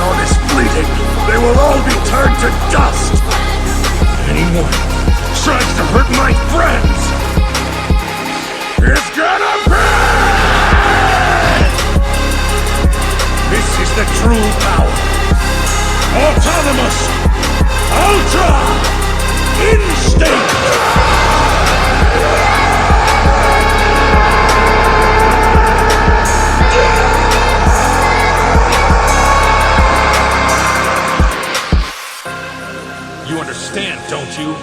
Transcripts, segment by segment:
all this bleeding, they will all be turned to dust! Anyone tries to hurt my friends, it's gonna pay! This is the true power. Autonomous Ultra Instinct! You understand, don't you?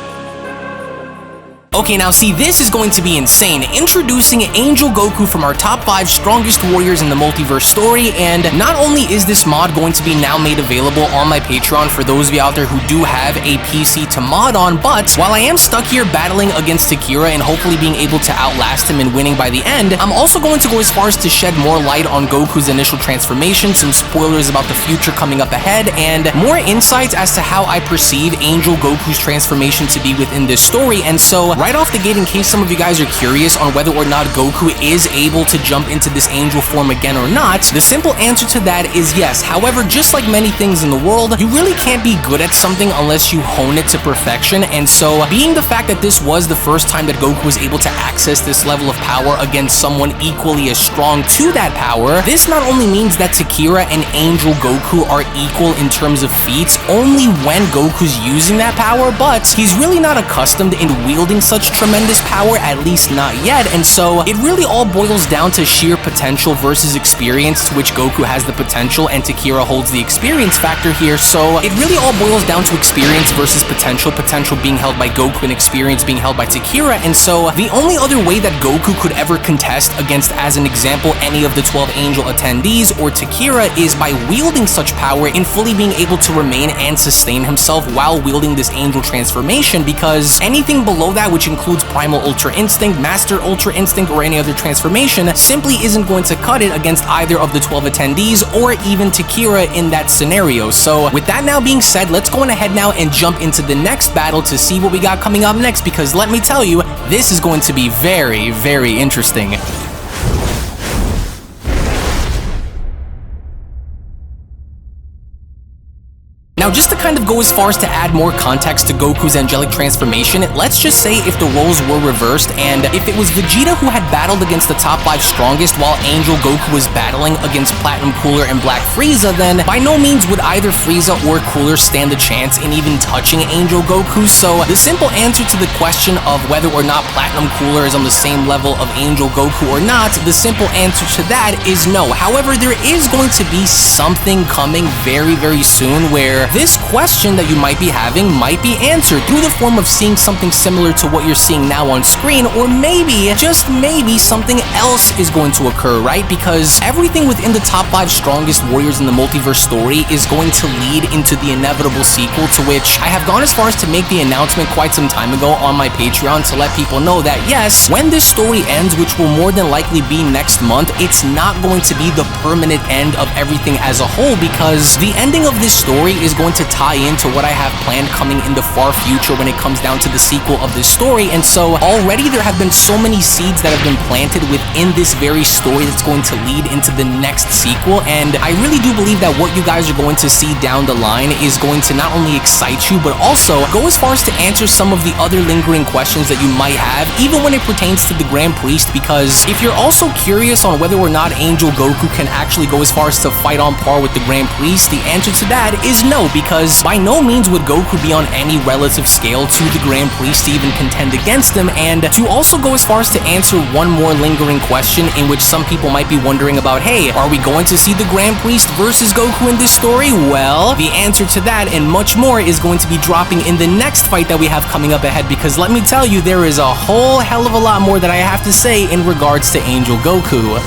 Okay, now see, this is going to be insane. Introducing Angel Goku from our top 5 strongest warriors in the multiverse story, and not only is this mod going to be now made available on my Patreon for those of you out there who do have a PC to mod on, but while I am stuck here battling against Tekira and hopefully being able to outlast him and winning by the end, I'm also going to go as far as to shed more light on Goku's initial transformation, some spoilers about the future coming up ahead, and more insights as to how I perceive Angel Goku's transformation to be within this story. And so, right off the gate, in case some of you guys are curious on whether or not Goku is able to jump into this angel form again or not, the simple answer to that is yes. However, just like many things in the world, you really can't be good at something unless you hone it to perfection, and so being the fact that this was the first time that Goku was able to access this level of power against someone equally as strong to that power, this not only means that Tekira and Angel Goku are equal in terms of feats only when Goku's using that power, but he's really not accustomed in wielding such tremendous power, at least not yet, and so it really all boils down to sheer potential versus experience, to which Goku has the potential and Tekira holds the experience factor here. So it really all boils down to experience versus potential being held by Goku and experience being held by Tekira, and so the only other way that Goku could ever contest against, as an example, any of the 12 angel attendees or Tekira is by wielding such power and fully being able to remain and sustain himself while wielding this angel transformation, because anything below that, which includes Primal Ultra Instinct, Master Ultra Instinct, or any other transformation, simply isn't going to cut it against either of the 12 attendees or even Tekira in that scenario. So with that now being said, let's go on ahead now and jump into the next battle to see what we got coming up next, because let me tell you, this is going to be very, very interesting. Now, just to kind of go as far as to add more context to Goku's angelic transformation, let's just say if the roles were reversed, and if it was Vegeta who had battled against the top 5 strongest while Angel Goku was battling against Platinum Cooler and Black Frieza, then by no means would either Frieza or Cooler stand a chance in even touching Angel Goku. So the simple answer to the question of whether or not Platinum Cooler is on the same level of Angel Goku or not, the simple answer to that is no. However, there is going to be something coming very, very soon where this question that you might be having might be answered through the form of seeing something similar to what you're seeing now on screen, or maybe, just maybe, something else is going to occur, right? Because everything within the top 5 strongest warriors in the multiverse story is going to lead into the inevitable sequel, to which I have gone as far as to make the announcement quite some time ago on my Patreon to let people know that yes, when this story ends, which will more than likely be next month, it's not going to be the permanent end of everything as a whole, because the ending of this story is going to tie into what I have planned coming in the far future when it comes down to the sequel of this story. And so already there have been so many seeds that have been planted within this very story that's going to lead into the next sequel, and I really do believe that what you guys are going to see down the line is going to not only excite you, but also go as far as to answer some of the other lingering questions that you might have, even when it pertains to the Grand Priest, because if you're also curious on whether or not Angel Goku can actually go as far as to fight on par with the Grand Priest, the answer to that is no, because by no means would Goku be on any relative scale to the Grand Priest to even contend against him. And to also go as far as to answer one more lingering question in which some people might be wondering about, hey, are we going to see the Grand Priest versus Goku in this story? Well, the answer to that and much more is going to be dropping in the next fight that we have coming up ahead, because let me tell you, there is a whole hell of a lot more that I have to say in regards to Angel Goku.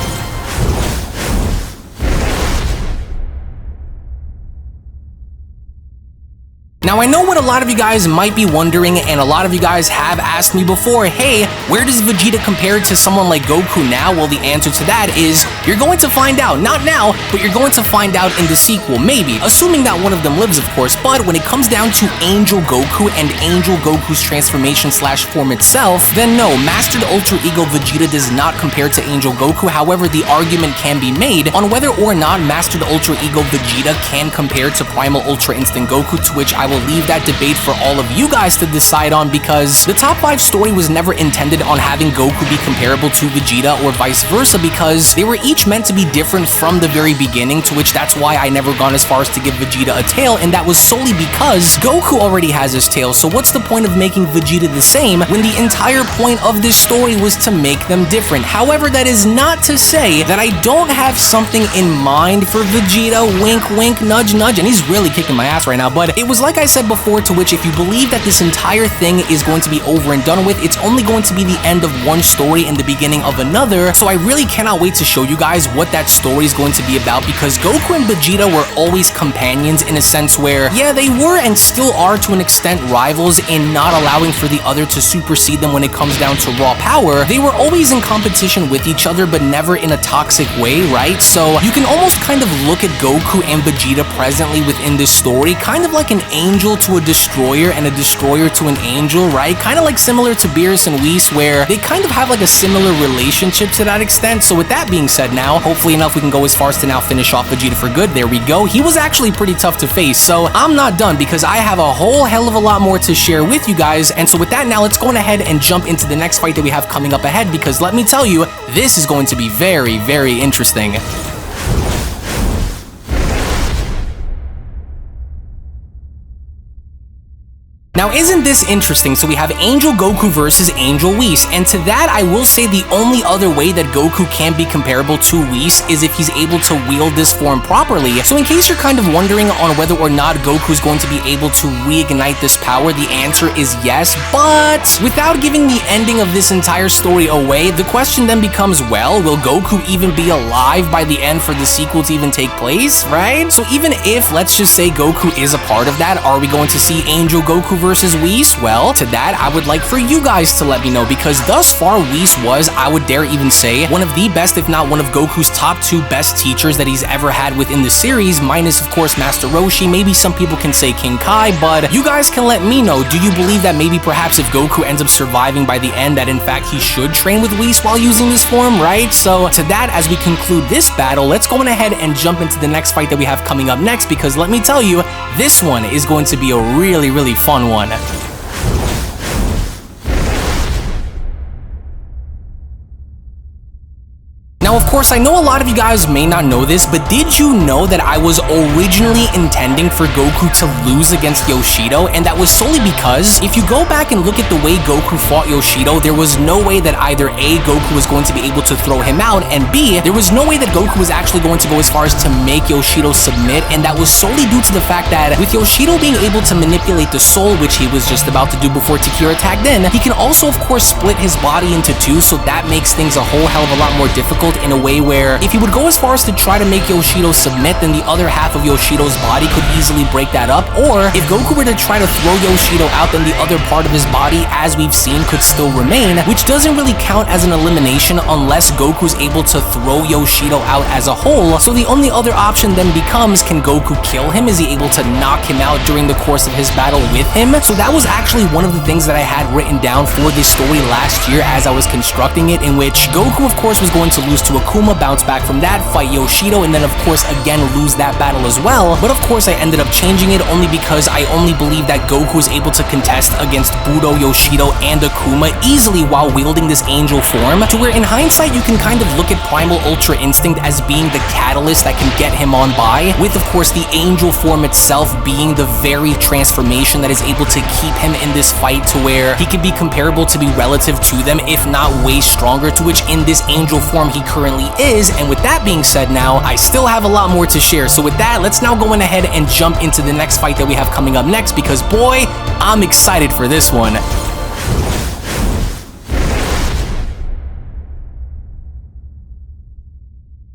Now I know what a lot of you guys might be wondering, and a lot of you guys have asked me before, hey, where does Vegeta compare to someone like Goku now? Well, the answer to that is, you're going to find out. Not now, but you're going to find out in the sequel, maybe. Assuming that one of them lives, of course, but when it comes down to Angel Goku and Angel Goku's transformation slash form itself, then no, Mastered Ultra Ego Vegeta does not compare to Angel Goku. However, the argument can be made on whether or not Mastered Ultra Ego Vegeta can compare to Primal Ultra Instinct Goku, to which I will leave that debate for all of you guys to decide on, because the top 5 story was never intended on having Goku be comparable to Vegeta or vice versa, because they were each meant to be different from the very beginning, to which that's why I never gone as far as to give Vegeta a tail, and that was solely because Goku already has his tail. So what's the point of making Vegeta the same when the entire point of this story was to make them different? However, that is not to say that I don't have something in mind for Vegeta, wink wink, nudge nudge, and he's really kicking my ass right now, but it was like I said before, to which if you believe that this entire thing is going to be over and done with, it's only going to be the end of one story and the beginning of another. So I really cannot wait to show you guys what that story is going to be about, because Goku and Vegeta were always companions in a sense where, yeah, they were and still are to an extent rivals in not allowing for the other to supersede them when it comes down to raw power. They were always in competition with each other, but never in a toxic way, right? So you can almost kind of look at Goku and Vegeta presently within this story, kind of like an angel to a destroyer and a destroyer to an angel, right? Kind of like similar to Beerus and Whis, where they kind of have like a similar relationship to that extent. So with that being said, now hopefully enough we can go as far as to now finish off Vegeta for good. There we go. He was actually pretty tough to face, so I'm not done, because I have a whole hell of a lot more to share with you guys. And so with that, now let's go ahead and jump into the next fight that we have coming up ahead, because let me tell you, this is going to be very, very interesting. Now, isn't this interesting? So we have Angel Goku versus Angel Whis, and to that I will say the only other way that Goku can be comparable to Whis is if he's able to wield this form properly. So in case you're kind of wondering on whether or not Goku's going to be able to reignite this power, the answer is yes, but without giving the ending of this entire story away, the question then becomes, well, will Goku even be alive by the end for the sequel to even take place, right? So even if, let's just say, Goku is a part of that, are we going to see Angel Goku versus Whis? Well, to that, I would like for you guys to let me know, because thus far, Whis was, I would dare even say, one of the best, if not one of Goku's top 2 best teachers that he's ever had within the series, minus, of course, Master Roshi. Maybe some people can say King Kai, but you guys can let me know, do you believe that maybe perhaps if Goku ends up surviving by the end, that in fact he should train with Whis while using this form, right? So to that, as we conclude this battle, let's go ahead and jump into the next fight that we have coming up next, because let me tell you, this one is going to be a really, really fun one. Now, of course, I know a lot of you guys may not know this, but did you know that I was originally intending for Goku to lose against Yoshido? And that was solely because if you go back and look at the way Goku fought Yoshido, there was no way that either A, Goku was going to be able to throw him out, and B, there was no way that Goku was actually going to go as far as to make Yoshido submit, and that was solely due to the fact that with Yoshido being able to manipulate the soul, which he was just about to do before Tekira tagged in, he can also, of course, split his body into 2, so that makes things a whole hell of a lot more difficult in a way where if he would go as far as to try to make Yoshido submit, then the other half of Yoshido's body could easily break that up, or if Goku were to try to throw Yoshido out, then the other part of his body, as we've seen, could still remain, which doesn't really count as an elimination unless Goku's able to throw Yoshido out as a whole. So the only other option then becomes, can Goku kill him? Is he able to knock him out during the course of his battle with him? So that was actually one of the things that I had written down for this story last year as I was constructing it, in which Goku, of course, was going to lose to Akuma, bounce back from that, fight Yoshido, and then of course again lose that battle as well. But of course I ended up changing it only because I only believe that Goku was able to contest against Budo, Yoshido, and Akuma easily while wielding this angel form, to where in hindsight you can kind of look at Primal Ultra Instinct as being the catalyst that can get him on by, with of course the angel form itself being the very transformation that is able to keep him in this fight to where he can be comparable to be relative to them, if not way stronger, to which in this angel form he currently is. And with that being said, now I still have a lot more to share. So with that, let's now go ahead and jump into the next fight that we have coming up next, because boy, I'm excited for this one.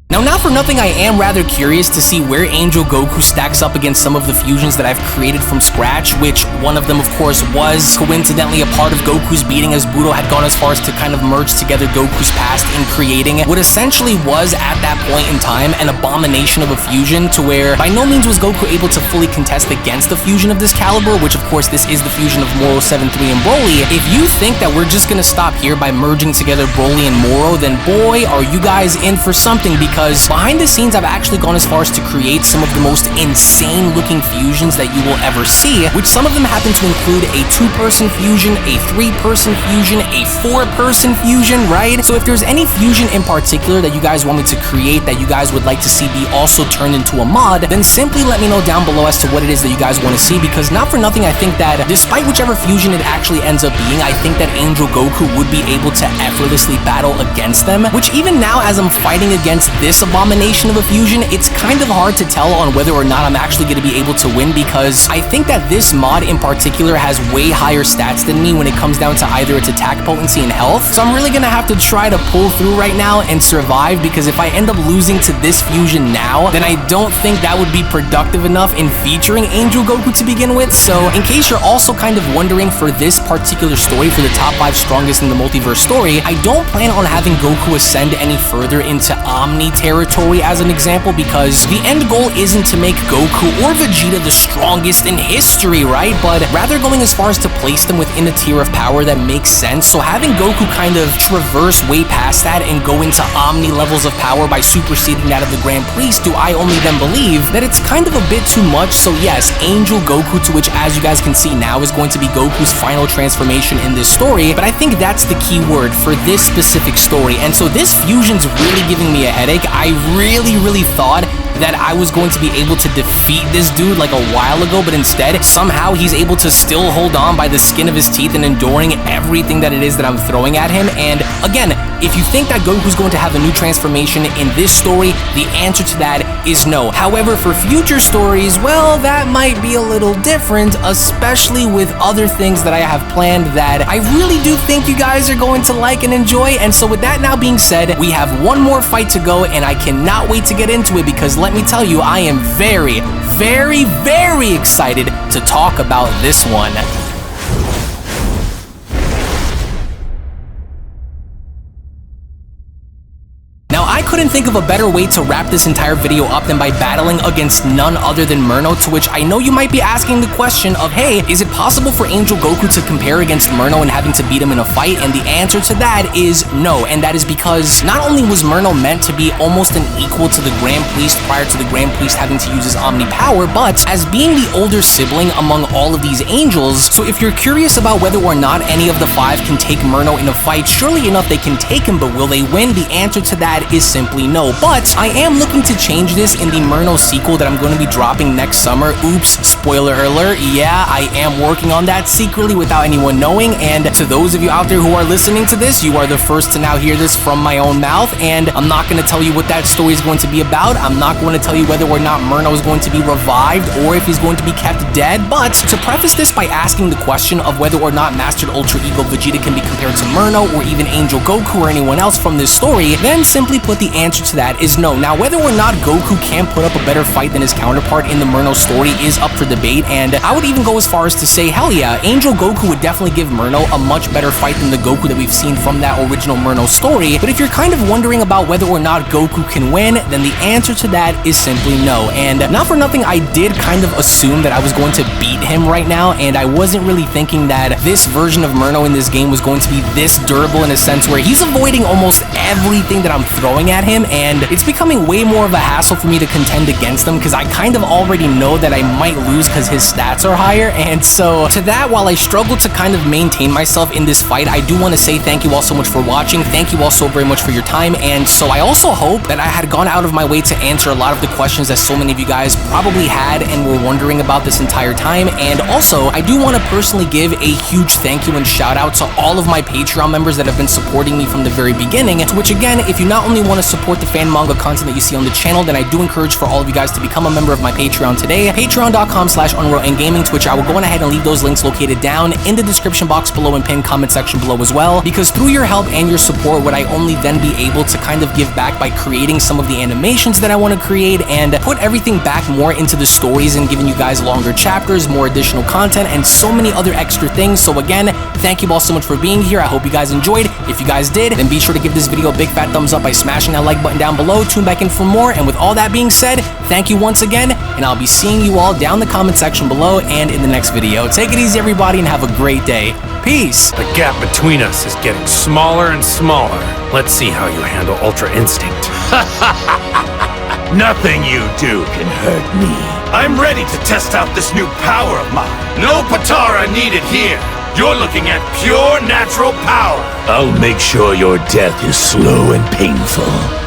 Now, not for nothing, I am rather curious to see where Angel Goku stacks up against some of the fusions that I've created from scratch, which one of them, of course, was coincidentally a part of Goku's beating, as Budo had gone as far as to kind of merge together Goku's past in creating what essentially was, at that point in time, an abomination of a fusion, to where by no means was Goku able to fully contest against a fusion of this caliber, which of course this is the fusion of Moro 7-3 and Broly. If you think that we're just gonna stop here by merging together Broly and Moro, then boy, are you guys in for something, because behind the scenes I've actually gone as far as to create some of the most insane looking fusions that you will ever see, which some of them happen to include a 2-person fusion, a 3-person fusion, a 4-person fusion, right? So if there's any fusion in particular that you guys want me to create that you guys would like to see be also turned into a mod, then simply let me know down below as to what it is that you guys want to see, because not for nothing I think that despite whichever fusion it actually ends up being, I think that Angel Goku would be able to effortlessly battle against them, which even now as I'm fighting against this abomination of a fusion, it's kind of hard to tell on whether or not I'm actually going to be able to win, because I think that this mod in particular has way higher stats than me when it comes down to either its attack potency and health. So I'm really gonna have to try to pull through right now and survive, because if I end up losing to this fusion now, then I don't think that would be productive enough in featuring Angel Goku to begin with. So in case you're also kind of wondering, for this particular story, for the top 5 strongest in the multiverse story, I don't plan on having Goku ascend any further into Omni territory as an example, because the end goal isn't to make Goku or Vegeta the strongest in history, right? But rather going as far as to place them within a tier of power that makes sense. So having Goku kind of traverse way past that and go into Omni levels of power by superseding that of the Grand Priest, do I only then believe that it's kind of a bit too much. So yes, Angel Goku, to which as you guys can see now is going to be Goku's final transformation in this story, but I think that's the key word for this specific story. And so this fusion's really giving me a headache. I really thought that I was going to be able to defeat this dude like a while ago, but instead, somehow he's able to still hold on by the skin of his teeth and enduring everything that it is that I'm throwing at him. And again, if you think that Goku's going to have a new transformation in this story, the answer to that is no. However, for future stories, well, that might be a little different, especially with other things that I have planned that I really do think you guys are going to like and enjoy. And so with that now being said, we have one more fight to go, and I cannot wait to get into it, because let me tell you, I am very excited to talk about this one. Now, I couldn't think of a better way to wrap this entire video up than by battling against none other than Merno, to which I know you might be asking the question of, hey, is it possible for Angel Goku to compare against Merno and having to beat him in a fight? And the answer to that is no, and that is because not only was Merno meant to be almost an equal to the Grand Priest prior to the Grand Priest having to use his Omni power, but as being the older sibling among all of these angels, so if you're curious about whether or not any of the 5 can take Merno in a fight, surely enough they can take him, but will they win? The answer to that is simply no. But I am looking to change this in the Merno sequel that I'm going to be dropping next summer. Oops, spoiler alert. Yeah, I am working on that secretly without anyone knowing, and to those of you out there who are listening to this, you are the first to now hear this from my own mouth, and I'm not going to tell you what that story is going to be about. I'm not going to tell you whether or not Merno is going to be revived or if he's going to be kept dead. But to preface this by asking the question of whether or not Mastered Ultra Ego Vegeta can be compared to Merno or even Angel Goku or anyone else from this story, then simply put, the answer to that is no. Now, whether or not Goku can put up a better fight than his counterpart in the Merno story is up for debate, and I would even go as far as to say, hell yeah, Angel Goku would definitely give Merno a much better fight than the Goku that we've seen from that original Merno story. But if you're kind of wondering about whether or not Goku can win, then the answer to that is simply no. And not for nothing, I did kind of assume that I was going to beat him right now, and I wasn't really thinking that this version of Merno in this game was going to be this durable, in a sense where he's avoiding almost everything that I'm throwing at him, and it's becoming way more of a hassle for me to contend against him, because I kind of already know that I might lose because his stats are higher. And so to that, while I struggle to kind of maintain myself in this fight, I do want to say thank you all so much for watching. Thank you all so very much for your time. And so I also hope that I had gone out of my way to answer a lot of the questions that so many of you guys probably had and were wondering about this entire time. time. And also, I do want to personally give a huge thank you and shout out to all of my Patreon members that have been supporting me from the very beginning, to which again, if you not only want to support the fan manga content that you see on the channel, then I do encourage for all of you guys to become a member of my Patreon today, patreon.com/UnrealEntGaming, to which I will go ahead and leave those links located down in the description box below and pinned comment section below as well, because through your help and your support would I only then be able to kind of give back by creating some of the animations that I want to create and put everything back more into the stories and giving you guys longer chapters, more additional content, and so many other extra things. So again, thank you all so much for being here. I hope you guys enjoyed. If you guys did, then be sure to give this video a big fat thumbs up by smashing that like button down below. Tune back in for more, and with all that being said, thank you once again, and I'll be seeing you all down the comment section below and in the next video. Take it easy, everybody, and have a great day. Peace! The gap between us is getting smaller and smaller. Let's see how you handle Ultra Instinct. Nothing you do can hurt me. I'm ready to test out this new power of mine. No Patara needed here. You're looking at pure natural power. I'll make sure your death is slow and painful.